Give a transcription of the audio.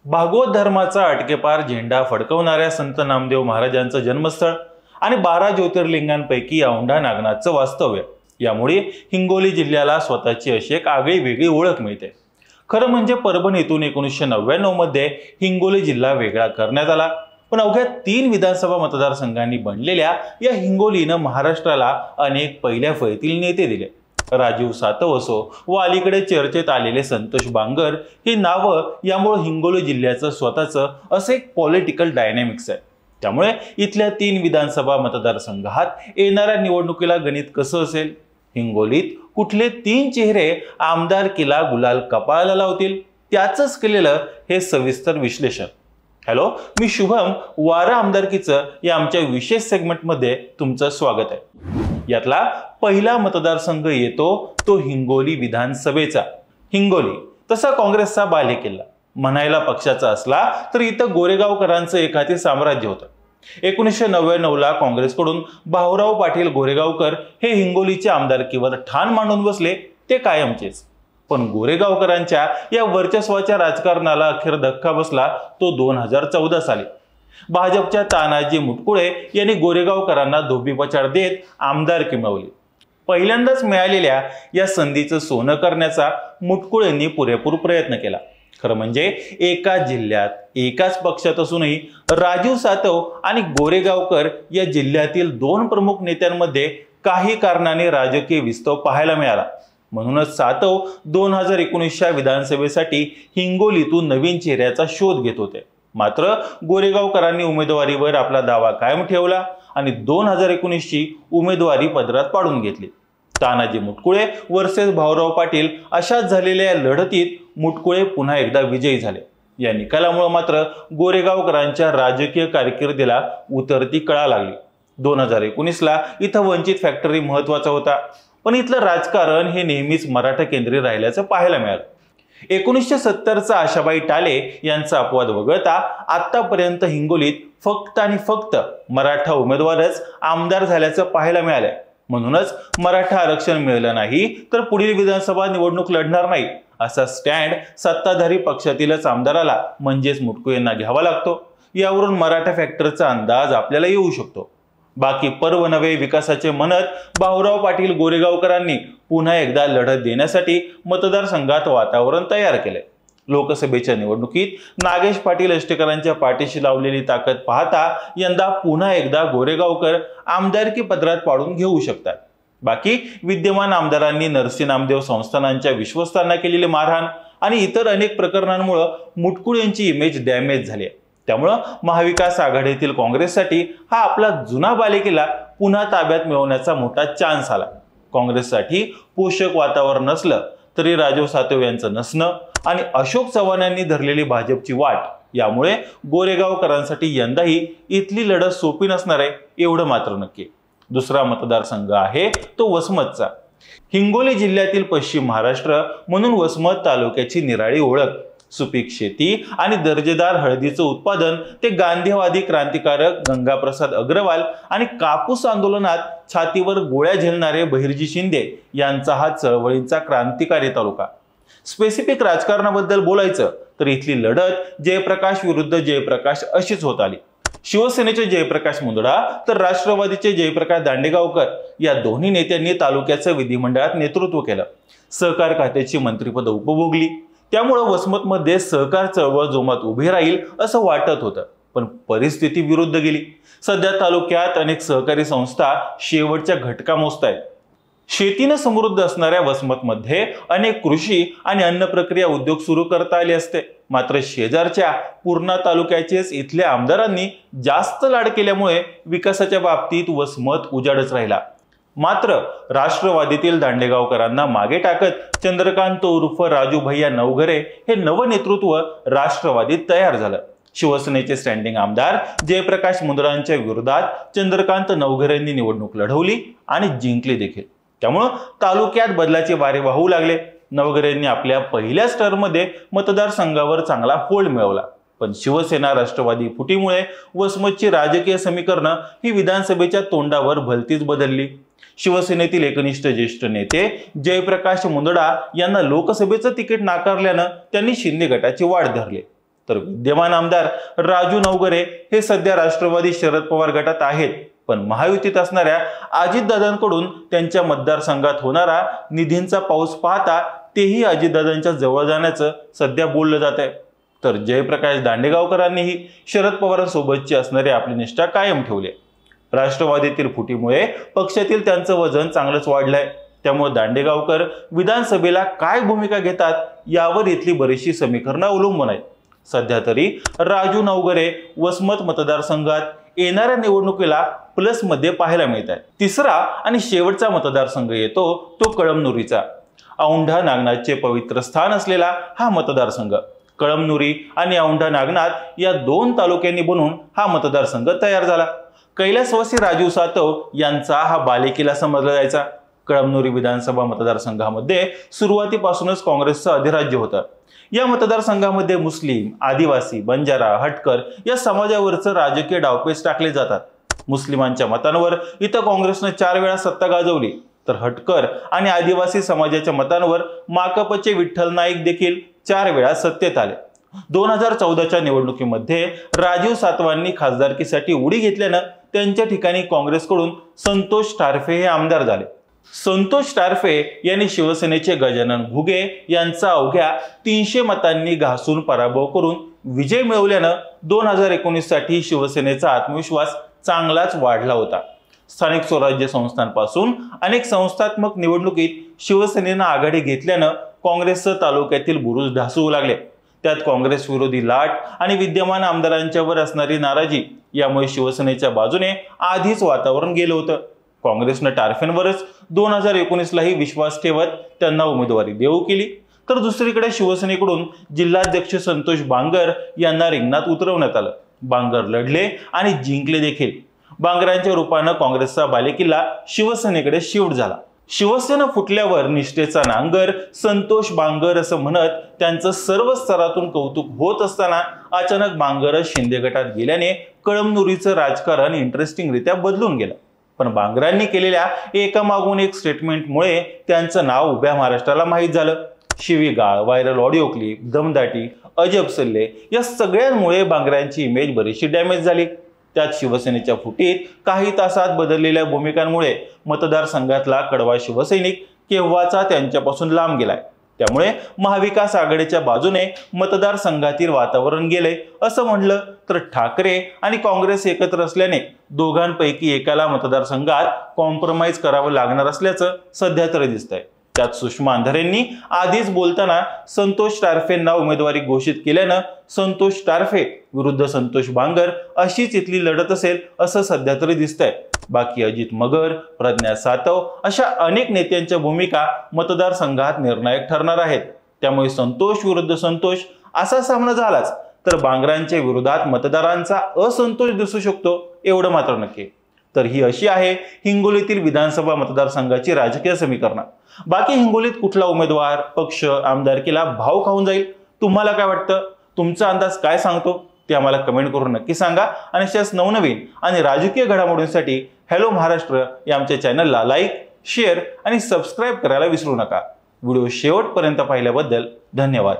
भागवत धर्माचा अटकेपार झेंडा फडकवणाऱ्या संत नामदेव महाराजांचं जन्मस्थळ आणि 12 ज्योतिर्लिंगांपैकी औंढा नागनाथचं वास्तव्य यामुळे हिंगोली जिल्ह्याला स्वतःची अशी एक आगळी वेगळी ओळख मिळते। खरं म्हणजे परभणीतून 1999 मध्ये हिंगोली जिल्हा वेगळा करण्यात आला, पण अवघ्या 3 विधानसभा मतदारसंघांनी बनलेल्या या हिंगोलीनं महाराष्ट्राला अनेक पहिल्या फळीतील नेते दिले। राजीव सातव असो व अलीकडे चर्चेत आलेले संतोष बांगर ही नावं यामुळे हिंगोली जिल्ह्याचं स्वतःचं असं एक पॉलिटिकल डायनॅमिक्स आहे। त्यामुळे इथल्या 3 विधानसभा मतदारसंघात येणाऱ्या निवडणुकीला गणित कसं असेल, हिंगोलीत कुठले 3 चेहरे आमदारकीला गुलाल कपाळाला लावतील, त्याचंच केलेलं हे सविस्तर विश्लेषण। हॅलो, मी शुभम, वारा आमदारकीचं या आमच्या विशेष सेगमेंटमध्ये तुमचं स्वागत आहे। यातला पहिला मतदारसंघ येतो तो हिंगोली विधानसभेचा। हिंगोली तसा काँग्रेसचा बालेकिल्ला म्हणायला पक्षाचा असला तर इथं गोरेगावकरांचं एकाती साम्राज्य होतं। 1999 ला काँग्रेसकडून भाऊराव पाटील गोरेगावकर हे हिंगोलीच्या आमदारकीवर ठाण मांडून बसले, ते कायमचेच। पण गोरेगावकरांच्या या वर्चस्वाच्या राजकारणाला अखेर धक्का बसला तो 2014 साली। भाजपच्या तानाजी मुटकुळे यांनी गोरेगावकरांना धोबीपछाड देत आमदारकी मिळवली। पहिल्यांदाच मिळालेल्या या संधीचं सोनं करण्याचा मुटकुळेंनी पुरेपूर प्रयत्न केला। खरं म्हणजे एकाच जिल्ह्यात एकाच पक्षात असूनही राजीव सातव आणि गोरेगावकर या जिल्ह्यातील 2 प्रमुख नेत्यांमध्ये काही कारणाने राजकीय विस्तव पाहायला मिळाला। म्हणूनच सातव 2019च्या विधानसभेसाठी हिंगोलीतून नवीन चेहऱ्याचा शोध घेत होते। मात्र गोरेगावकरांनी उमेदवारीवर आपला दावा कायम ठेवला आणि 2019ची उमेदवारी पदरात पाडून घेतली। तानाजी मुटकुळे वर्सेस भाऊराव पाटील अशाच झालेल्या लढतीत मुटकुळे पुन्हा एकदा विजयी झाले। या निकालामुळे मात्र गोरेगावकरांच्या राजकीय कारकिर्दीला उतरती कळा लागली। 2019 ला इथं वंचित फॅक्टरी महत्वाचा होता, पण इथलं राजकारण हे नेहमीच मराठा केंद्रीय राहिल्याचं पाहायला मिळालं। 1970चा आशाबाई टाले यांचा अपवाद वगळता आतापर्यंत हिंगोलीत फक्त आणि फक्त मराठा उमेदवारच आमदार झाल्याचं पाहायला मिळालंय। म्हणूनच मराठा आरक्षण मिळालं नाही तर पुढील विधानसभा निवडणूक लढणार नाही असा स्टँड सत्ताधारी पक्षातीलच आमदाराला म्हणजेच मुटकुळेंना घ्यावा लागतो। यावरून मराठा फॅक्टरचा अंदाज आपल्याला येऊ शकतो। बाकी पर्व नवे विकासाचे म्हणत भाऊराव पाटील गोरेगावकरांनी पुन्हा एकदा लढत देण्यासाठी मतदारसंघात वातावरण तयार केले। लोकसभेच्या निवडणुकीत नागेश पाटील अष्टेकरांच्या पाठीशी लावलेली ताकद पाहता यंदा पुन्हा एकदा गोरेगावकर आमदारकी पदरात पाडून घेऊ शकतात। बाकी विद्यमान आमदारांनी नरसी नामदेव संस्थानांच्या विश्वस्तांना केलेली मारहाण आणि इतर अनेक प्रकरणांमुळे मुटकुळे यांची इमेज डॅमेज झाली आहे। त्यामुळे महाविकास आघाडीतील काँग्रेससाठी हा आपला जुना बालेकिल्ला पुन्हा ताब्यात मिळवण्याचा मोठा चान्स आला। काँग्रेससाठी पोषक वातावरण नसलं तरी राजीव सातव यांचं नसणं आणि अशोक चव्हाण यांनी धरलेली भाजपची वाट यामुळे गोरेगावकरांसाठी यंदाही इथली लढत सोपी नसणार आहे, एवढं मात्र नक्की। दुसरा मतदारसंघ आहे तो वसमतचा। हिंगोली जिल्ह्यातील पश्चिम महाराष्ट्र म्हणून वसमत तालुक्याची निराळी ओळख। सुपीक शेती आणि दर्जेदार हळदीचं उत्पादन ते गांधीवादी क्रांतिकारक गंगाप्रसाद अग्रवाल आणि कापूस आंदोलनात छातीवर गोळ्या झेलणारे बहिर्जी शिंदे यांचा हा चळवळींचा क्रांतिकारी तालुका। स्पेसिफिक राजकारणाबद्दल बोलायचं तर इथली लढत जयप्रकाश विरुद्ध जयप्रकाश अशीच होत आली। शिवसेनेचे जयप्रकाश मुंदडा तर राष्ट्रवादीचे जयप्रकाश दांडेगावकर या दोन्ही नेत्यांनी तालुक्याचं विधिमंडळात नेतृत्व केलं। सहकार खात्याची मंत्रिपद उपभोगली। त्यामुळे वसमतमध्ये सहकार चळवळ जोमात उभी राहील असं वाटत होतं, पण परिस्थिती विरुद्ध गेली। सध्या तालुक्यात अनेक सहकारी संस्था शेवटच्या घटका मोजतायत। शेतीनं समृद्ध असणाऱ्या वसमतमध्ये अनेक कृषी आणि अन्न प्रक्रिया उद्योग सुरू करता आले असते, मात्र शेजारच्या पूर्णा तालुक्याचेच इथल्या आमदारांनी जास्त लाड केल्यामुळे विकासाच्या बाबतीत वसमत उजाडच राहिला। मात्र राष्ट्रवादीतील दांडेगावकरांना मागे टाकत चंद्रकांत उर्फ राजू भैया नवघरे हे नवं नेतृत्व राष्ट्रवादीत तयार झालं। शिवसेनेचे स्टँडिंग आमदार जयप्रकाश मुंदडांच्या विरोधात चंद्रकांत नवघरेंनी निवडणूक लढवली आणि जिंकली देखील। त्यामुळे तालुक्यात बदलाचे वारे वाहू लागले। नवघरेंनी आपल्या पहिल्याच टर्ममध्ये मतदारसंघावर चांगला होल्ड मिळवला, पण शिवसेना राष्ट्रवादी फुटीमुळे वसमतची राजकीय समीकरणं ही विधानसभेच्या तोंडावर भलतीच बदलली। शिवसेनेतील एकनिष्ठ ज्येष्ठ नेते जयप्रकाश मुंदडा यांना लोकसभेचं तिकीट नाकारल्यानं त्यांनी शिंदे गटाची वाट धरली। तर विद्यमान आमदार राजू नवघरे हे सध्या राष्ट्रवादी शरद पवार गटात आहेत, पण महायुतीत असणाऱ्या अजितदादांकडून त्यांच्या मतदारसंघात होणारा निधींचा पाऊस पाहता तेही अजितदादांच्या जवळ जाण्याचं सध्या बोललं जात आहे। तर जयप्रकाश दांडेगावकरांनीही शरद पवारांसोबतची असणारी आपली निष्ठा कायम ठेवली आहे। राष्ट्रवादीतील फुटीमुळे पक्षातील त्यांचं वजन चांगलंच वाढलंय, त्यामुळे दांडेगावकर विधानसभेला काय भूमिका घेतात यावर इथली बरीचशी समीकरणं अवलंबून आहेत। सध्या तरी राजू नवघरे वसमत मतदारसंघात येणाऱ्या निवडणुकीला प्लस मध्ये पाहायला मिळत आहे। तिसरा आणि शेवटचा मतदारसंघ येतो तो कळमनुरीचा। औंढा नागनाथचे पवित्र स्थान असलेला हा मतदारसंघ कळमनुरी आणि औंढा नागनाथ या दोन तालुक्यांनी बनून हा मतदारसंघ तयार झाला। कैलासवासी राजीव सातव यांचा हा बालेकिल्ला समजला जायचा। कळमनुरी विधानसभा मतदारसंघामध्ये सुरुवातीपासूनच काँग्रेसचं अधिराज्य होतं। या मतदारसंघामध्ये मुस्लिम, आदिवासी, बंजारा, हटकर या समाजावरचं राजकीय डावपेच टाकले जातात। मुस्लिमांच्या मतांवर इथं काँग्रेसने 4 वेळा सत्ता गाजवली, तर हटकर आणि आदिवासी समाजाच्या मतांवर माकपचे विठ्ठल नाईक देखील 4 वेळा सत्तेत आले। 2014च्या निवडणुकीमध्ये राजीव सातवांनी खासदारकीसाठी उडी घेतल्यानं त्यांच्या ठिकाणी काँग्रेसकडून संतोष टारफे हे आमदार झाले। संतोष टारफे यांनी शिवसेनेचे गजानन घुगे यांचा अवघ्या 300 मतांनी घासून पराभव करून विजय मिळवल्यानं 2019 साठी शिवसेनेचा आत्मविश्वास चांगलाच वाढला होता। स्थानिक स्वराज्य संस्थांपासून अनेक संस्थात्मक निवडणुकीत शिवसेनेनं आघाडी घेतल्यानं काँग्रेसचं तालुक्यातील बुरुज ढासळू लागले। त्यात काँग्रेस विरोधी लाट आणि विद्यमान आमदारांच्यावर असणारी नाराजी यामुळे शिवसेनेच्या बाजूने आधीच वातावरण गेलं होतं। काँग्रेसने टारफेंवरच 2019लाही विश्वास ठेवत त्यांना उमेदवारी देऊ केली, तर दुसरीकडे शिवसेनेकडून जिल्हाध्यक्ष संतोष बांगर यांना रिंगणात उतरवण्यात आलं। बांगर लढले आणि जिंकले देखील। बांगरांच्या रूपानं काँग्रेसचा बालेकिल्ला शिवसेनेकडे शिफ्ट झाला। शिवसेना फुटल्यावर निष्ठेचा नांगर संतोष बांगर असं म्हणत त्यांचं सर्व स्तरातून कौतुक होत असताना अचानक बांगरच शिंदे गटात गेल्याने कळमनुरीचं राजकारण इंटरेस्टिंगरित्या बदलून गेलं। पण बांगरांनी केलेल्या एकामागून एक स्टेटमेंटमुळे त्यांचं नाव उभ्या महाराष्ट्राला माहीत झालं। शिवीगाळ, व्हायरल ऑडिओ क्लिप, दमदाटी, अजब सल्ले या सगळ्यांमुळे बांगरांची इमेज बरीचशी डॅमेज झाली। त्यात शिवसेनेच्या फुटीत काही तासात बदललेल्या भूमिकांमुळे मतदारसंघातला कडवा शिवसैनिक केव्हाचा त्यांच्यापासून लांब गेलाय। त्यामुळे महाविकास आघाडीच्या बाजूने मतदारसंघातील वातावरण गेले असं म्हणलं तर ठाकरे आणि काँग्रेस एकत्र असल्याने दोघांपैकी एकाला मतदारसंघात कॉम्प्रोमाइज करावं लागणार असल्याचं सध्या तरी दिसतंय। त्यात सुषमा अंधारेंनी आधीच बोलताना संतोष टारफेंना उमेदवारी घोषित केल्यानं संतोष टारफे विरुद्ध संतोष बांगर अशीच इथली लढत असेल असं सध्या तरी दिसतंय। बाकी अजित मगर, प्रज्ञा सातव अशा अनेक नेत्यांच्या भूमिका मतदारसंघात निर्णायक ठरणार आहेत। त्यामुळे संतोष विरुद्ध संतोष असा सामना झालाच तर बांगरांच्या विरोधात मतदारांचा असंतोष दिसू शकतो एवढं मात्र नक्की। तर ही अशी आहे हिंगोलीतील विधानसभा मतदारसंघाची राजकीय समीकरणं। बाकी हिंगोलीत कुठला उमेदवार, पक्ष आमदारकीला भाव खाऊन जाईल तुम्हाला काय वाटतं? तुमचा अंदाज काय सांगतो ते आम्हाला कमेंट करून नक्की सांगा। आणि अशाच नवनवीन आणि राजकीय घडामोडींसाठी हॅलो महाराष्ट्र या आमच्या चॅनलला लाईक, शेअर आणि सबस्क्राईब करायला विसरू नका। व्हिडिओ शेवटपर्यंत पाहिल्याबद्दल धन्यवाद।